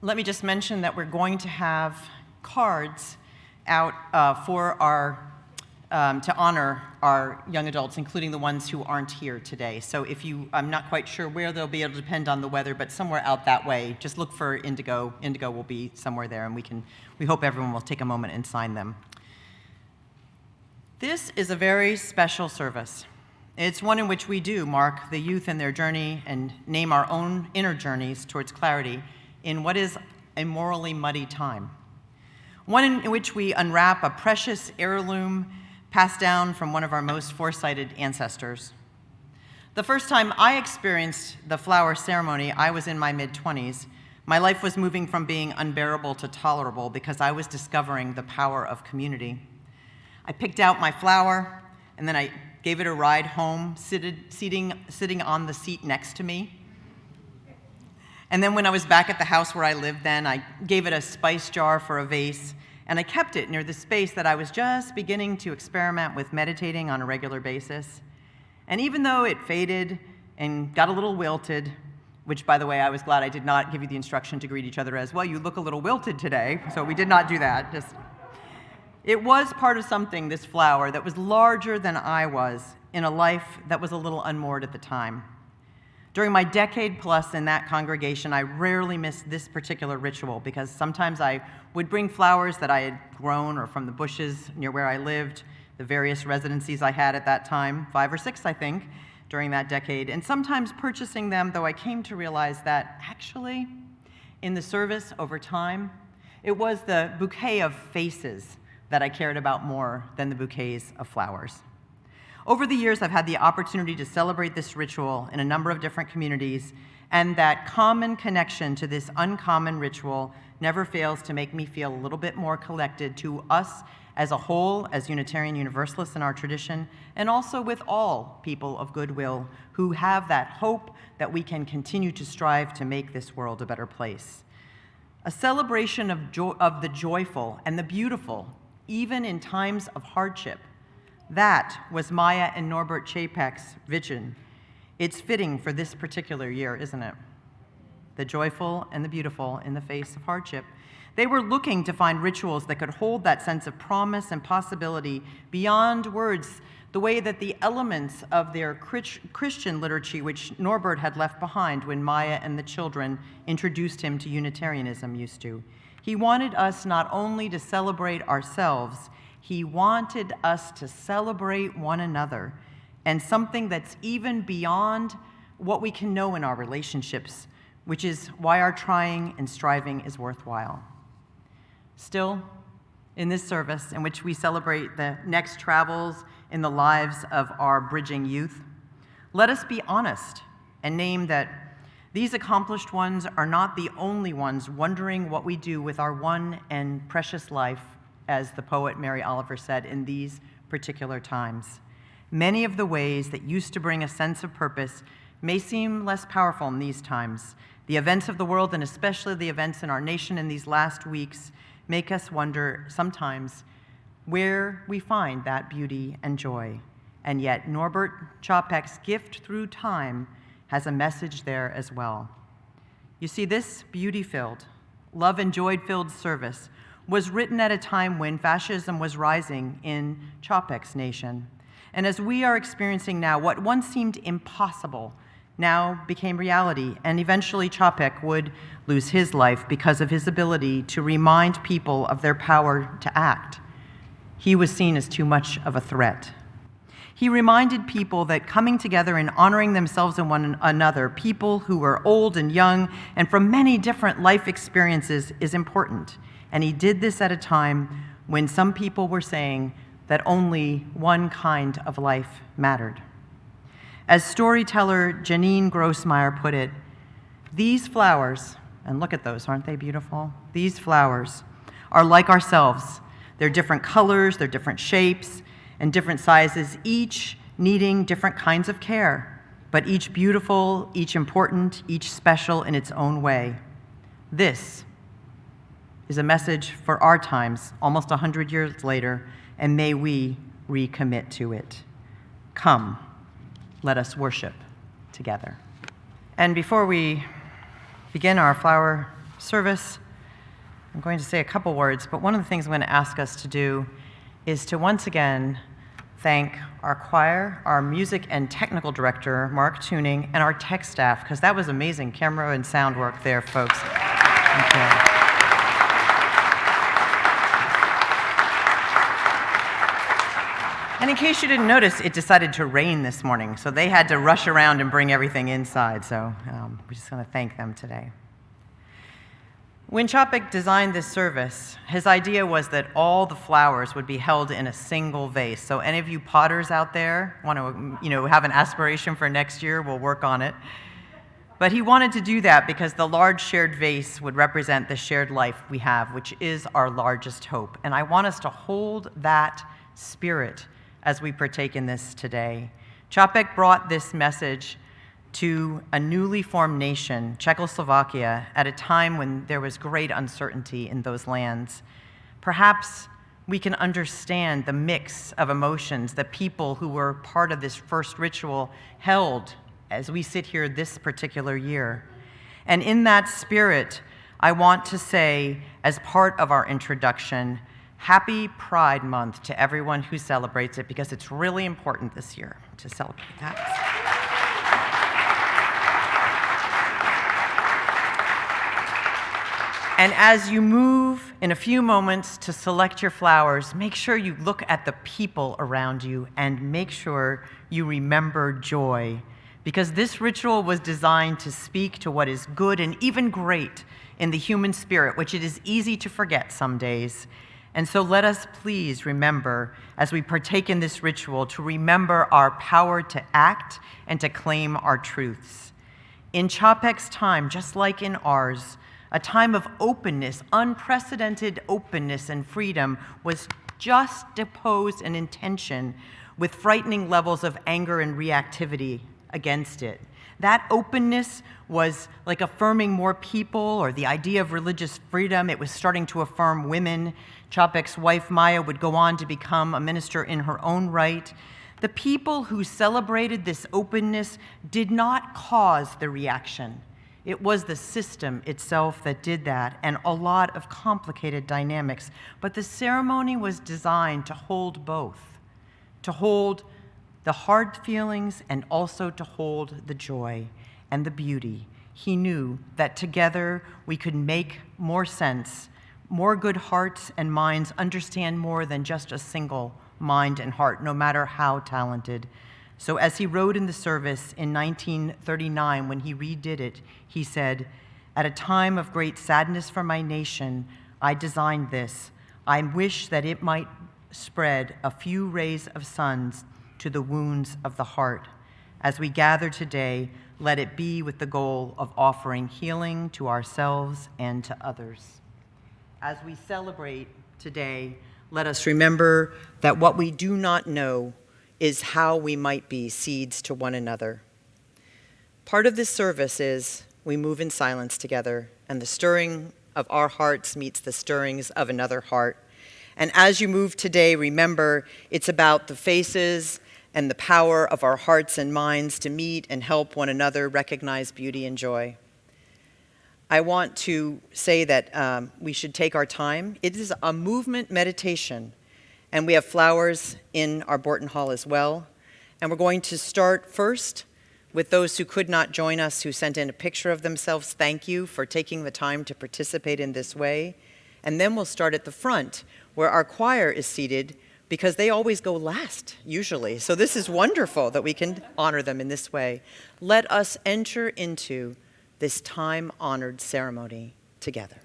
let me just mention that we're going to have cards out for our to honor our young adults, including the ones who aren't here today. So if you, I'm not quite sure where they'll be, it'll depend on the weather, but somewhere out that way, just look for Indigo. Indigo will be somewhere there, and we hope everyone will take a moment and sign them. This is a very special service. It's one in which we do mark the youth and their journey and name our own inner journeys towards clarity in what is a morally muddy time. One in which we unwrap a precious heirloom passed down from one of our most foresighted ancestors. The first time I experienced the flower ceremony, I was in my mid-20s. My life was moving from being unbearable to tolerable because I was discovering the power of community. I picked out my flower, and then I gave it a ride home, sitting on the seat next to me. And then when I was back at the house where I lived then, I gave it a spice jar for a vase, and I kept it near the space that I was just beginning to experiment with meditating on a regular basis. And even though it faded and got a little wilted, which, by the way, I was glad I did not give you the instruction to greet each other as, well, you look a little wilted today, so we did not do that. It was part of something, this flower, that was larger than I was in a life that was a little unmoored at the time. During my decade plus in that congregation, I rarely missed this particular ritual because sometimes I would bring flowers that I had grown or from the bushes near where I lived, the various residencies I had at that time, 5 or 6, I think, during that decade, and sometimes purchasing them, though I came to realize that actually, in the service over time, it was the bouquet of faces that I cared about more than the bouquets of flowers. Over the years, I've had the opportunity to celebrate this ritual in a number of different communities, and that common connection to this uncommon ritual never fails to make me feel a little bit more connected to us as a whole, as Unitarian Universalists in our tradition, and also with all people of goodwill who have that hope that we can continue to strive to make this world a better place. A celebration of the joyful and the beautiful, even in times of hardship. That was Maya and Norbert Chapek's vision. It's fitting for this particular year, isn't it? The joyful and the beautiful in the face of hardship. They were looking to find rituals that could hold that sense of promise and possibility beyond words, the way that the elements of their Christian liturgy, which Norbert had left behind when Maya and the children introduced him to Unitarianism, used to. He wanted us not only to celebrate ourselves, he wanted us to celebrate one another, and something that's even beyond what we can know in our relationships, which is why our trying and striving is worthwhile. Still, in this service, in which we celebrate the next travels in the lives of our bridging youth, let us be honest and name that these accomplished ones are not the only ones wondering what we do with our one and precious life, as the poet Mary Oliver said, in these particular times. Many of the ways that used to bring a sense of purpose may seem less powerful in these times. The events of the world, and especially the events in our nation in these last weeks, make us wonder sometimes where we find that beauty and joy. And yet Norbert Chapek's gift through time has a message there as well. You see, this beauty-filled, love and joy-filled service was written at a time when fascism was rising in Chapek's nation. And as we are experiencing now, what once seemed impossible now became reality, and eventually Chapek would lose his life because of his ability to remind people of their power to act. He was seen as too much of a threat. He reminded people that coming together and honoring themselves and one another, people who were old and young and from many different life experiences, is important. And he did this at a time when some people were saying that only one kind of life mattered. As storyteller Janine Grossmeyer put it, these flowers, and look at those, aren't they beautiful? These flowers are like ourselves. They're different colors, they're different shapes, and different sizes, each needing different kinds of care, but each beautiful, each important, each special in its own way. This is a message for our times, almost 100 years later, and may we recommit to it. Come, let us worship together. And before we begin our flower service, I'm going to say a couple words, but one of the things I'm going to ask us to do is to once again thank our choir, our music and technical director, Mark Tuning, and our tech staff, because that was amazing camera and sound work there, folks. Thank you. And in case you didn't notice, it decided to rain this morning, so they had to rush around and bring everything inside, so we're just going to thank them today. When Chopik designed this service, his idea was that all the flowers would be held in a single vase. So any of you potters out there want to, have an aspiration for next year, we'll work on it. But he wanted to do that because the large shared vase would represent the shared life we have, which is our largest hope. And I want us to hold that spirit as we partake in this today. Chopik brought this message to a newly formed nation, Czechoslovakia, at a time when there was great uncertainty in those lands. Perhaps we can understand the mix of emotions that people who were part of this first ritual held as we sit here this particular year. And in that spirit, I want to say, as part of our introduction, Happy Pride Month to everyone who celebrates it, because it's really important this year to celebrate that. And as you move in a few moments to select your flowers, make sure you look at the people around you and make sure you remember joy, because this ritual was designed to speak to what is good and even great in the human spirit, which it is easy to forget some days. And so let us please remember, as we partake in this ritual, to remember our power to act and to claim our truths. In Chopik's time, just like in ours, a time of openness, unprecedented openness and freedom, was just opposed in intention with frightening levels of anger and reactivity against it. That openness was like affirming more people, or the idea of religious freedom. It was starting to affirm women. Chopik's wife, Maya, would go on to become a minister in her own right. The people who celebrated this openness did not cause the reaction. It was the system itself that did that, and a lot of complicated dynamics. But the ceremony was designed to hold both, to hold the hard feelings and also to hold the joy and the beauty. He knew that together we could make more sense, more good hearts and minds understand more than just a single mind and heart, no matter how talented. So as he wrote in the service in 1939, when he redid it, he said, "At a time of great sadness for my nation, I designed this. I wish that it might spread a few rays of suns to the wounds of the heart. As we gather today, let it be with the goal of offering healing to ourselves and to others." As we celebrate today, let us remember that what we do not know is how we might be seeds to one another. Part of this service is we move in silence together, and the stirring of our hearts meets the stirrings of another heart. And as you move today, remember it's about the faces and the power of our hearts and minds to meet and help one another recognize beauty and joy. I want to say that we should take our time. It is a movement meditation, and we have flowers in our Borton Hall as well. And we're going to start first with those who could not join us, who sent in a picture of themselves. Thank you for taking the time to participate in this way. And then we'll start at the front, where our choir is seated, because they always go last, usually. So this is wonderful that we can honor them in this way. Let us enter into this time-honored ceremony together.